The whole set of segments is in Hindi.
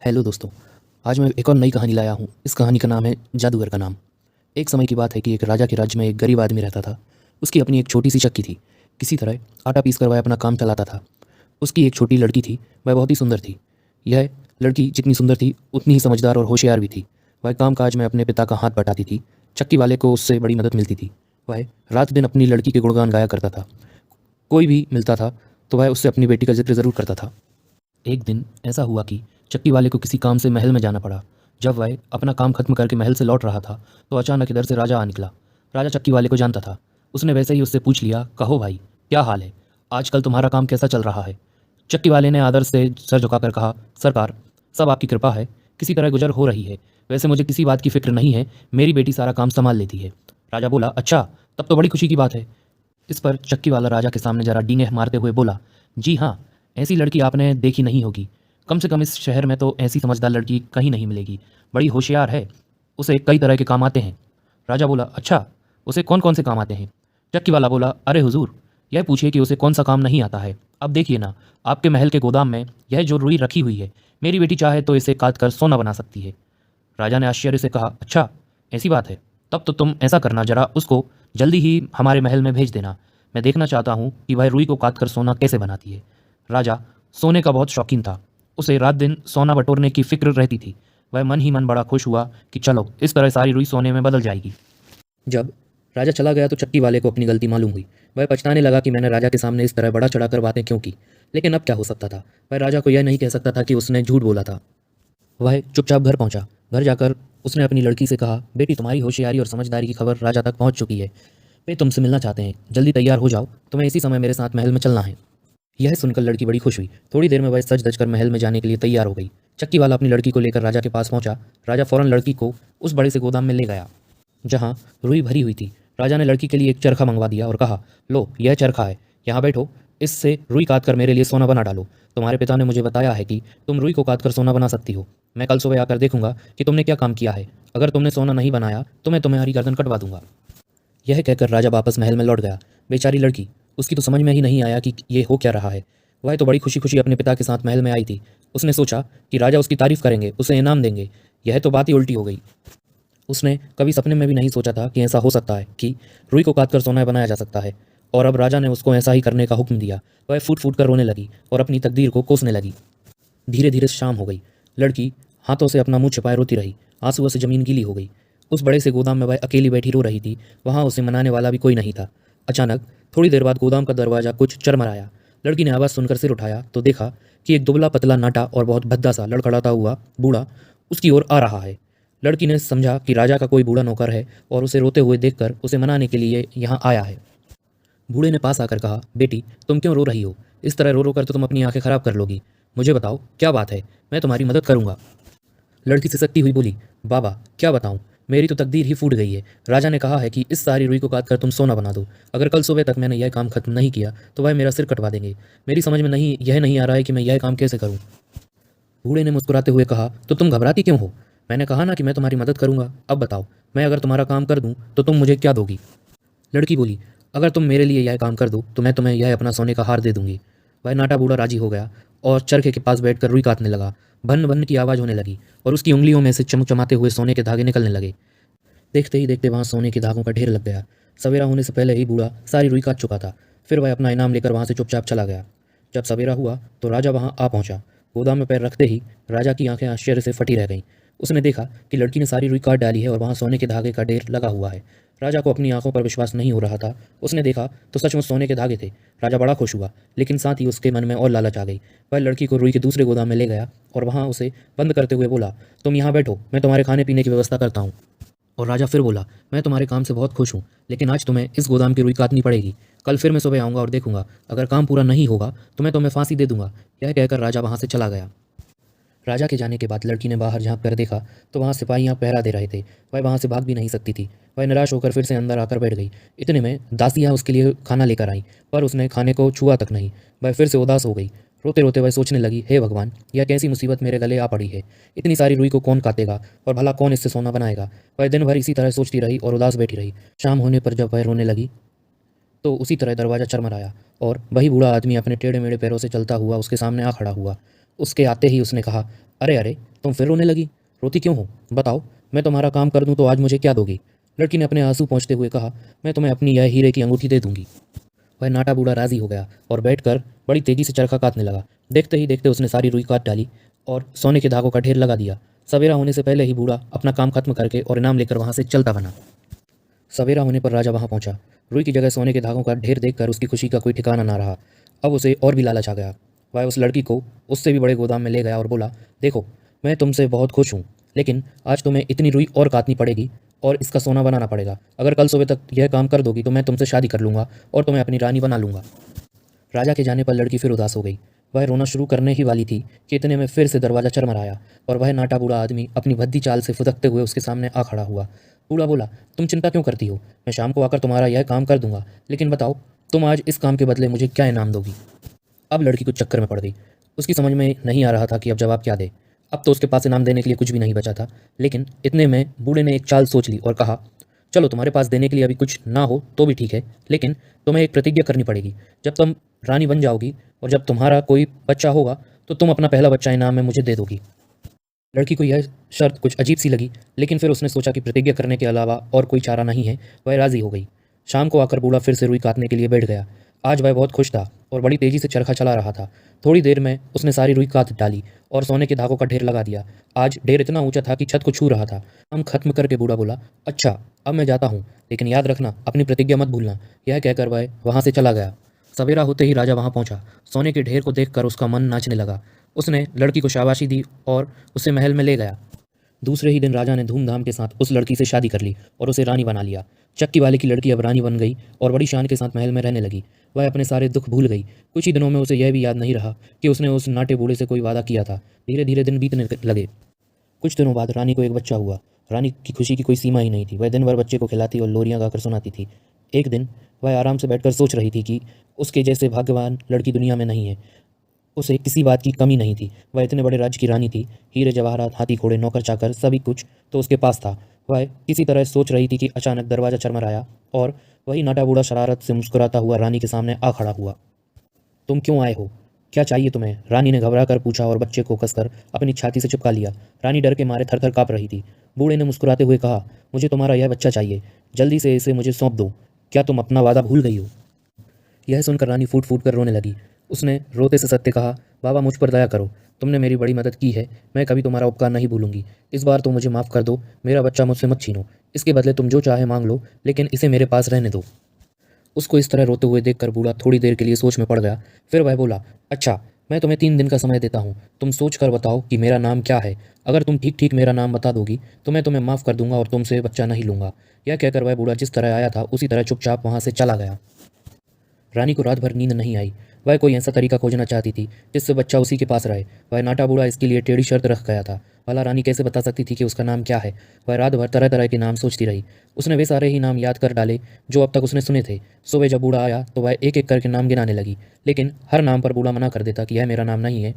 हेलो दोस्तों। आज मैं एक और नई कहानी लाया हूँ। इस कहानी का नाम है जादूगर का नाम। एक समय की बात है कि एक राजा के राज्य में एक गरीब आदमी रहता था। उसकी अपनी एक छोटी सी चक्की थी। किसी तरह आटा पीस कर वह अपना काम चलाता था। उसकी एक छोटी लड़की थी। वह बहुत ही सुंदर थी। यह लड़की जितनी सुंदर थी उतनी ही समझदार और होशियार भी थी। वह काम काज में अपने पिता का हाथ बटाती थी। चक्की वाले को उससे बड़ी मदद मिलती थी। वह रात दिन अपनी लड़की के गुणगान गाया करता था। कोई भी मिलता था तो वह उससे अपनी बेटी का जिक्र ज़रूर करता था। एक दिन ऐसा हुआ कि चक्की वाले को किसी काम से महल में जाना पड़ा। जब वह अपना काम खत्म करके महल से लौट रहा था तो अचानक इधर से राजा आ निकला। राजा चक्की वाले को जानता था। उसने वैसे ही उससे पूछ लिया, कहो भाई, क्या हाल है? आजकल तुम्हारा काम कैसा चल रहा है? चक्की वाले ने आदर से सर झुकाकर कहा, सरकार, सब आपकी कृपा है। किसी तरह गुजर हो रही है। वैसे मुझे किसी बात की फिक्र नहीं है। मेरी बेटी सारा काम संभाल लेती है। राजा बोला, अच्छा, तब तो बड़ी खुशी की बात है। इस पर चक्की वाला राजा के सामने जरा डींगे मारते हुए बोला, जी हाँ, ऐसी लड़की आपने देखी नहीं होगी। कम से कम इस शहर में तो ऐसी समझदार लड़की कहीं नहीं मिलेगी। बड़ी होशियार है। उसे कई तरह के काम आते हैं। राजा बोला, अच्छा, उसे कौन कौन से काम आते हैं? चक्की वाला बोला, अरे हुजूर, यह पूछिए कि उसे कौन सा काम नहीं आता है। अब देखिए ना, आपके महल के गोदाम में यह जो रुई रखी हुई है, मेरी बेटी चाहे तो इसे काट कर सोना बना सकती है। राजा ने आश्चर्य से कहा, अच्छा, ऐसी बात है। तब तो तुम ऐसा करना, जरा उसको जल्दी ही हमारे महल में भेज देना। मैं देखना चाहता हूँ कि वह रुई को काट कर सोना कैसे बनाती है। राजा सोने का बहुत शौकीन था। उसे रात दिन सोना बटोरने की फिक्र रहती थी। वह मन ही मन बड़ा खुश हुआ कि चलो, इस तरह सारी रुई सोने में बदल जाएगी। जब राजा चला गया तो चक्की वाले को अपनी गलती मालूम हुई। वह पछताने लगा कि मैंने राजा के सामने इस तरह बड़ा चढ़ाकर बातें क्यों की। लेकिन अब क्या हो सकता था? वह राजा को यह नहीं कह सकता था कि उसने झूठ बोला था। वह चुपचाप घर पहुंचा। घर जाकर उसने अपनी लड़की से कहा, बेटी, तुम्हारी होशियारी और समझदारी की खबर राजा तक पहुंच चुकी है। वे तुमसे मिलना चाहते हैं। जल्दी तैयार हो जाओ, तुम्हें इसी समय मेरे साथ महल में चलना है। यह सुनकर लड़की बड़ी खुश हुई। थोड़ी देर में वह सज धज कर महल में जाने के लिए तैयार हो गई। चक्की वाला अपनी लड़की को लेकर राजा के पास पहुंचा। राजा फौरन लड़की को उस बड़े से गोदाम में ले गया जहाँ रुई भरी हुई थी। राजा ने लड़की के लिए एक चरखा मंगवा दिया और कहा, लो, यह चरखा है, यहाँ बैठो। इससे रुई काट कर मेरे लिए सोना बना डालो। तुम्हारे पिता ने मुझे बताया है कि तुम रुई को काट कर सोना बना सकती हो। मैं कल सुबह आकर देखूंगा कि तुमने क्या काम किया है। अगर तुमने सोना नहीं बनाया तो मैं तुम्हारी गर्दन कटवा दूंगा। यह कहकर राजा वापस महल में लौट गया। बेचारी लड़की, उसकी तो समझ में ही नहीं आया कि ये हो क्या रहा है। वह तो बड़ी खुशी खुशी अपने पिता के साथ महल में आई थी। उसने सोचा कि राजा उसकी तारीफ करेंगे, उसे इनाम देंगे। यह तो बात ही उल्टी हो गई। उसने कभी सपने में भी नहीं सोचा था कि ऐसा हो सकता है कि रुई को काट कर सोना बनाया जा सकता है। और अब राजा ने उसको ऐसा ही करने का हुक्म दिया। वह फूट फूट कर रोने लगी और अपनी तकदीर को कोसने लगी। धीरे धीरे शाम हो गई। लड़की हाथों से अपना मुंह छिपाए रोती रही। आंसुओं से जमीन गीली हो गई। उस बड़े से गोदाम में वह अकेली बैठी रो रही थी। वहां उसे मनाने वाला भी कोई नहीं था। अचानक थोड़ी देर बाद गोदाम का दरवाजा कुछ चरमराया। लड़की ने आवाज़ सुनकर सिर उठाया तो देखा कि एक दुबला पतला नाटा और बहुत भद्दा सा लड़खड़ाता हुआ बूढ़ा उसकी ओर आ रहा है। लड़की ने समझा कि राजा का कोई बूढ़ा नौकर है और उसे रोते हुए देखकर उसे मनाने के लिए यहाँ आया है। बूढ़े ने पास आकर कहा, बेटी, तुम क्यों रो रही हो? इस तरह रो रो कर तो तुम अपनी आंखें खराब कर लोगी। मुझे बताओ, क्या बात है? मैं तुम्हारी मदद करूंगा। लड़की सिसकती हुई बोली, बाबा, क्या बताऊं? मेरी तो तकदीर ही फूट गई है। राजा ने कहा है कि इस सारी रुई को काट कर तुम सोना बना दो। अगर कल सुबह तक मैंने यह काम खत्म नहीं किया तो वह मेरा सिर कटवा देंगे। मेरी समझ में नहीं आ रहा है कि मैं यह काम कैसे करूं। बूढ़े ने मुस्कुराते हुए कहा, तो तुम घबराती क्यों हो? मैंने कहा ना कि मैं तुम्हारी मदद करूंगा। अब बताओ, मैं अगर तुम्हारा काम कर दूं तो तुम मुझे क्या दोगी? लड़की बोली, अगर तुम मेरे लिए यह काम कर दो तो मैं तुम्हें यह अपना सोने का हार दे दूंगी। वह नाटा बूढ़ा राजी हो गया और चरखे के पास बैठकर रुई काटने लगा। भन्न भन्न की आवाज़ होने लगी और उसकी उंगलियों में से चमचमाते हुए सोने के धागे निकलने लगे। देखते ही देखते वहाँ सोने के धागों का ढेर लग गया। सवेरा होने से पहले ही बूढ़ा सारी रुई काट चुका था। फिर वह अपना इनाम लेकर वहाँ से चुपचाप चला गया। जब सवेरा हुआ तो राजा वहाँ आ पहुँचा। गोदाम में पैर रखते ही राजा की आंखें आश्चर्य से फटी रह गईं। उसने देखा कि लड़की ने सारी रुई काट डाली है और वहाँ सोने के धागे का ढेर लगा हुआ है। राजा को अपनी आंखों पर विश्वास नहीं हो रहा था। उसने देखा तो सचमुच सोने के धागे थे। राजा बड़ा खुश हुआ, लेकिन साथ ही उसके मन में और लालच आ गई। वह लड़की को रुई के दूसरे गोदाम में ले गया और वहाँ उसे बंद करते हुए बोला, तुम यहाँ बैठो, मैं तुम्हारे खाने पीने की व्यवस्था करता हूँ। और राजा फिर बोला, मैं तुम्हारे काम से बहुत खुश हूँ, लेकिन आज तुम्हें इस गोदाम की रुई काटनी पड़ेगी। कल फिर मैं सुबह आऊँगा और देखूंगा, अगर काम पूरा नहीं होगा तो मैं तुम्हें फांसी दे दूंगा। यह कहकर राजा वहाँ से चला गया। राजा के जाने के बाद लड़की ने बाहर झाँक कर देखा तो वहाँ सिपाहियाँ पहरा दे रहे थे। वह वहाँ से भाग भी नहीं सकती थी। वह निराश होकर फिर से अंदर आकर बैठ गई। इतने में दासियाँ उसके लिए खाना लेकर आईं, पर उसने खाने को छुआ तक नहीं। वह फिर से उदास हो गई। रोते रोते वह सोचने लगी, हे भगवान, यह कैसी मुसीबत मेरे गले आ पड़ी है। इतनी सारी रुई को कौन काटेगा और भला कौन इससे सोना बनाएगा। वह दिन भर इसी तरह सोचती रही और उदास बैठी रही। शाम होने पर जब वह रोने लगी तो उसी तरह दरवाज़ा चरमराया और वही बूढ़ा आदमी अपने टेढ़े मेढ़े पैरों से चलता हुआ उसके सामने आ खड़ा हुआ। उसके आते ही उसने कहा, अरे अरे, तुम फिर रोने लगी? रोती क्यों हो? बताओ, मैं तुम्हारा काम कर दूं तो आज मुझे क्या दोगी? लड़की ने अपने आंसू पोंछते हुए कहा, मैं तुम्हें अपनी यह हीरे की अंगूठी दे दूंगी। वह नाटा बूढ़ा राजी हो गया और बैठकर बड़ी तेजी से चरखा काटने लगा। देखते ही देखते उसने सारी रुई काट डाली और सोने के धागों का ढेर लगा दिया। सवेरा होने से पहले ही बूढ़ा अपना काम खत्म करके और इनाम लेकर वहां से चलता बना। सवेरा होने पर राजा वहां पहुंचा। रुई की जगह सोने के धागों का ढेर देखकर उसकी खुशी का कोई ठिकाना ना रहा। अब उसे और भी लालच आ गया। वह उस लड़की को उससे भी बड़े गोदाम में ले गया और बोला, देखो, मैं तुमसे बहुत खुश हूँ, लेकिन आज तुम्हें इतनी रुई और काटनी पड़ेगी और इसका सोना बनाना पड़ेगा। अगर कल सुबह तक यह काम कर दोगी तो मैं तुमसे शादी कर लूँगा और तुम्हें अपनी रानी बना लूँगा। राजा के जाने पर लड़की फिर उदास हो गई। वह रोना शुरू करने ही वाली थी कि इतने में फिर से दरवाज़ा चरमराया और वह नाटा बूढ़ा आदमी अपनी भद्दी चाल से फुदकते हुए उसके सामने आ खड़ा हुआ। बूढ़ा बोला, तुम चिंता क्यों करती हो? मैं शाम को आकर तुम्हारा यह काम कर दूंगा, लेकिन बताओ, तुम आज इस काम के बदले मुझे क्या इनाम दोगी? अब लड़की कुछ चक्कर में पड़ गई। उसकी समझ में नहीं आ रहा था कि अब जवाब क्या दे। अब तो उसके पास इनाम देने के लिए कुछ भी नहीं बचा था। लेकिन इतने में बूढ़े ने एक चाल सोच ली और कहा, चलो, तुम्हारे पास देने के लिए अभी कुछ ना हो तो भी ठीक है, लेकिन तुम्हें एक प्रतिज्ञा करनी पड़ेगी। जब तुम रानी बन जाओगी और जब तुम्हारा कोई बच्चा होगा तो तुम अपना पहला बच्चा इनाम में मुझे दे दोगी। लड़की को यह शर्त कुछ अजीब सी लगी, लेकिन फिर उसने सोचा कि प्रतिज्ञा करने के अलावा और कोई चारा नहीं है। वह राजी हो गई। शाम को आकर बूढ़ा फिर से रुई काटने के लिए बैठ गया। आज वह बहुत खुश था और बड़ी तेजी से चरखा चला रहा था। थोड़ी देर में उसने सारी रुई काट डाली और सोने के धागों का ढेर लगा दिया। आज ढेर इतना ऊंचा था कि छत को छू रहा था। काम खत्म करके बूढ़ा बोला, अच्छा, अब मैं जाता हूँ, लेकिन याद रखना, अपनी प्रतिज्ञा मत भूलना। यह कहकर वह वहाँ से चला गया। सवेरा होते ही राजा वहाँ पहुँचा। सोने के ढेर को देखकर उसका मन नाचने लगा। उसने लड़की को शाबाशी दी और उसे महल में ले गया। दूसरे ही दिन राजा ने धूमधाम के साथ उस लड़की से शादी कर ली और उसे रानी बना लिया। चक्की वाले की लड़की अब रानी बन गई और बड़ी शान के साथ महल में रहने लगी। वह अपने सारे दुख भूल गई। कुछ ही दिनों में उसे यह भी याद नहीं रहा कि उसने उस नाटे बूढ़े से कोई वादा किया था। धीरे धीरे दिन बीतने लगे। कुछ दिनों बाद रानी को एक बच्चा हुआ। रानी की खुशी की कोई सीमा ही नहीं थी। वह दिन भर बच्चे को खिलाती और लोरियां गाकर सुनाती थी। एक दिन वह आराम से बैठकर सोच रही थी कि उसके जैसे भाग्यवान लड़की दुनिया में नहीं है। उसे किसी बात की कमी नहीं थी। वह इतने बड़े राज्य की रानी थी। हीरे जवाहरात, हाथी घोड़े, नौकर चाकर, सभी कुछ तो उसके पास था। वह किसी तरह सोच रही थी कि अचानक दरवाज़ा चरमराया और वही नाटा बूढ़ा शरारत से मुस्कुराता हुआ रानी के सामने आ खड़ा हुआ। तुम क्यों आए हो? क्या चाहिए तुम्हें? रानी ने घबरा कर पूछा और बच्चे को कसकर अपनी छाती से चिपका लिया। रानी डर के मारे थर-थर काँप रही थी। बूढ़े ने मुस्कुराते हुए कहा, मुझे तुम्हारा यह बच्चा चाहिए। जल्दी से इसे मुझे सौंप दो। क्या तुम अपना वादा भूल गई हो? यह सुनकर रानी फूट फूट कर रोने लगी। उसने रोते से सत्य कहा, बाबा, मुझ पर दया करो। तुमने मेरी बड़ी मदद की है। मैं कभी तुम्हारा उपकार नहीं भूलूंगी। इस बार तो मुझे माफ़ कर दो। मेरा बच्चा मुझसे मत छीनो। इसके बदले तुम जो चाहे मांग लो, लेकिन इसे मेरे पास रहने दो। उसको इस तरह रोते हुए देखकर बूढ़ा थोड़ी देर के लिए सोच में पड़ गया। फिर वह बोला, अच्छा, मैं तुम्हें 3 दिन का समय देता हूँ। तुम सोच कर बताओ कि मेरा नाम क्या है। अगर तुम ठीक ठीक मेरा नाम बता दोगी तो मैं तुम्हें माफ़ कर दूंगा और तुमसे बच्चा नहीं लूँगा। यह कहकर वह बूढ़ा जिस तरह आया था उसी तरह चुपचाप वहाँ से चला गया। रानी को रात भर नींद नहीं आई। वह कोई ऐसा तरीका खोजना चाहती थी जिससे बच्चा उसी के पास रहे। वह नाटा बूढ़ा इसके लिए टेढ़ी शर्त रख गया था। भला रानी कैसे बता सकती थी कि उसका नाम क्या है? वह रात भर तरह तरह के नाम सोचती रही। उसने वे सारे ही नाम याद कर डाले जो अब तक उसने सुने थे। सुबह जब बूढ़ा आया तो वह एक एक करके नाम गिनाने लगी, लेकिन हर नाम पर बूढ़ा मना कर देता कि यह मेरा नाम नहीं है।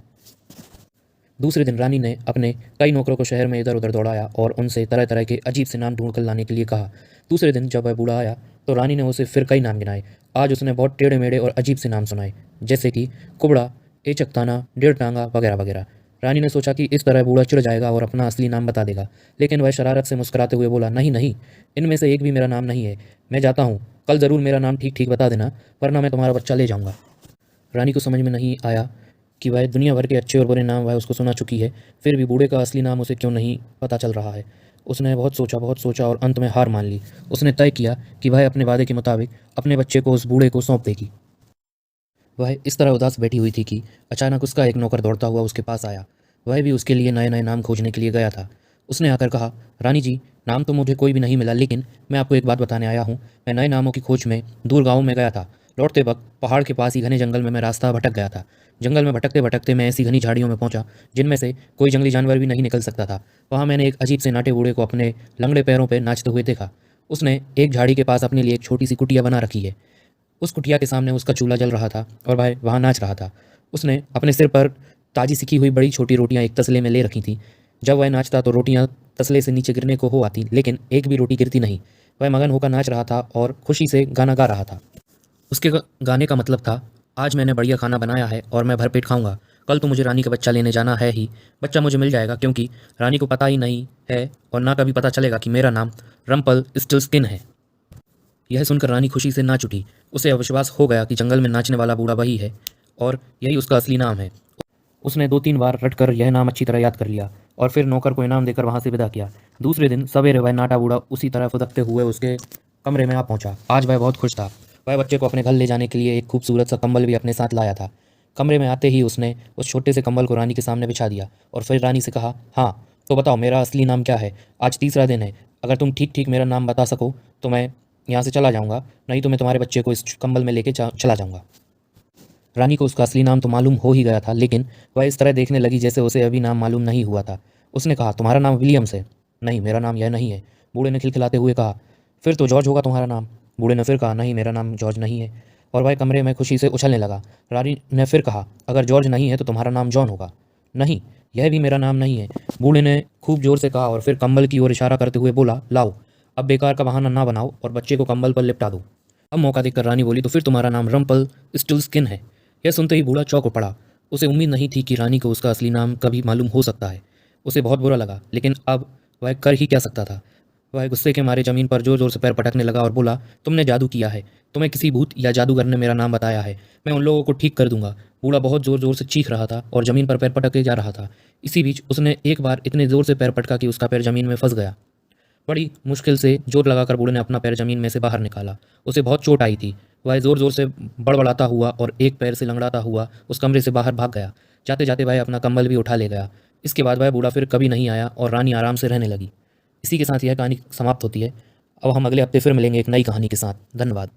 दूसरे दिन रानी ने अपने कई नौकरों को शहर में इधर उधर दौड़ाया और उनसे तरह तरह के अजीब से नाम ढूंढ कर लाने के लिए कहा। दूसरे दिन जब वह बूढ़ा आया तो रानी ने उसे फिर कई नाम गिनाए। आज उसने बहुत टेढ़े मेढ़े और अजीब से नाम सुनाए, जैसे कि कुबड़ा, एचकताना, डेढ़ टांगा वगैरह वगैरह। रानी ने सोचा कि इस तरह बूढ़ा चिढ़ जाएगा और अपना असली नाम बता देगा, लेकिन वह शरारत से मुस्कुराते हुए बोला, नहीं नहीं, इनमें से एक भी मेरा नाम नहीं है। मैं जाता हूँ, कल ज़रूर मेरा नाम ठीक ठीक बता देना, वरना मैं तुम्हारा बच्चा ले जाऊँगा। रानी को समझ में नहीं आया कि वह दुनिया भर के अच्छे और बुरे नाम वह उसको सुना चुकी है, फिर भी बूढ़े का असली नाम उसे क्यों नहीं पता चल रहा है। उसने बहुत सोचा और अंत में हार मान ली। उसने तय किया कि वह अपने वादे के मुताबिक अपने बच्चे को उस बूढ़े को सौंप देगी। वह इस तरह उदास बैठी हुई थी कि अचानक उसका एक नौकर दौड़ता हुआ उसके पास आया। वह भी उसके लिए नए नए नाम खोजने के लिए गया था। उसने आकर कहा, रानी जी, नाम तो मुझे कोई भी नहीं मिला, लेकिन मैं आपको एक बात बताने आया हूँ। मैं नए नामों की खोज में दूर गाँव में गया था। लौटते वक्त पहाड़ के पास ही घने जंगल में मैं रास्ता भटक गया था। जंगल में भटकते भटकते मैं ऐसी घनी झाड़ियों में पहुंचा जिनमें से कोई जंगली जानवर भी नहीं निकल सकता था। वहाँ मैंने एक अजीब से नाटे बूढ़े को अपने लंगड़े पैरों पर नाचते हुए देखा। उसने एक झाड़ी के पास अपने लिए एक छोटी सी कुटिया बना रखी है। उस कुटिया के सामने उसका चूल्हा जल रहा था और वह वहाँ नाच रहा था। उसने अपने सिर पर ताजी सिकी हुई बड़ी छोटी रोटियां एक तसले में ले रखी थीं। जब वह नाचता तो रोटियां तसले से नीचे गिरने को हो आती, लेकिन एक भी रोटी गिरती नहीं। वह मगन होकर नाच रहा था और खुशी से गाना गा रहा था। उसके गाने का मतलब था, आज मैंने बढ़िया खाना बनाया है और मैं भरपेट खाऊंगा। कल तो मुझे रानी का बच्चा लेने जाना है ही। बच्चा मुझे मिल जाएगा, क्योंकि रानी को पता ही नहीं है और ना कभी पता चलेगा कि मेरा नाम रम्पल स्टिल्सकिन है। यह सुनकर रानी खुशी से नाच उठी। उसे अविश्वास हो गया कि जंगल में नाचने वाला बूढ़ा वही है और यही उसका असली नाम है। उसने 2-3 बार रटकर यह नाम अच्छी तरह याद कर लिया और फिर नौकर को इनाम देकर वहाँ से विदा किया। दूसरे दिन सवेरे वह नाटा बूढ़ा उसी तरह फुदकते हुए उसके कमरे में आ पहुँचा। आज वह बहुत खुश था। वह बच्चे को अपने घर ले जाने के लिए एक खूबसूरत सा कंबल भी अपने साथ लाया था। कमरे में आते ही उसने उस छोटे से कंबल को रानी के सामने बिछा दिया और फिर रानी से कहा, हाँ तो बताओ मेरा असली नाम क्या है। आज तीसरा दिन है, अगर तुम ठीक ठीक मेरा नाम बता सको तो मैं यहाँ से चला जाऊँगा, नहीं तो मैं तुम्हारे बच्चे को इस कंबल में लेके चला जाऊँगा। रानी को उसका असली नाम तो मालूम हो ही गया था, लेकिन वह इस तरह देखने लगी जैसे उसे अभी नाम मालूम नहीं हुआ था। उसने कहा, तुम्हारा नाम विलियम्स है? नहीं, मेरा नाम यह नहीं है। बूढ़े ने खिलखिलाते हुए कहा। फिर तो जॉर्ज होगा तुम्हारा नाम। बूढ़े ने फिर कहा, नहीं मेरा नाम जॉर्ज नहीं है, और वह कमरे में खुशी से उछलने लगा। रानी ने फिर कहा, अगर जॉर्ज नहीं है तो तुम्हारा नाम जॉन होगा। नहीं, यह भी मेरा नाम नहीं है। बूढ़े ने खूब जोर से कहा और फिर कंबल की ओर इशारा करते हुए बोला, लाओ अब बेकार का बहाना ना बनाओ और बच्चे को कंबल पर लिपटा दो। अब मौका देखकर रानी बोली, तो फिर तुम्हारा नाम रम्पल स्टिल्सकिन है। यह सुनते ही बूढ़ा चौंक पड़ा। उसे उम्मीद नहीं थी कि रानी को उसका असली नाम कभी मालूम हो सकता है। उसे बहुत बुरा लगा, लेकिन अब वह कर ही क्या सकता था। वह गुस्से के मारे ज़मीन पर जोर जोर से पैर पटकने लगा और बोला, तुमने जादू किया है। तुम्हें किसी भूत या जादूगर ने मेरा नाम बताया है। मैं उन लोगों को ठीक कर दूंगा। बूढ़ा बहुत जोर जोर से चीख रहा था और ज़मीन पर पैर पटके जा रहा था। इसी बीच उसने एक बार इतने ज़ोर से पैर पटका कि उसका पैर ज़मीन में फंस गया। बड़ी मुश्किल से जोर लगाकर बूढ़े ने अपना पैर ज़मीन में से बाहर निकाला। उसे बहुत चोट आई थी। वह ज़ोर ज़ोर से बड़बड़ाता हुआ और एक पैर से लंगड़ाता हुआ उस कमरे से बाहर भाग गया। जाते जाते वह अपना कंबल भी उठा ले गया। इसके बाद वह बूढ़ा फिर कभी नहीं आया और रानी आराम से रहने लगी। इसी के साथ यह कहानी समाप्त होती है। अब हम अगले हफ्ते फिर मिलेंगे एक नई कहानी के साथ। धन्यवाद।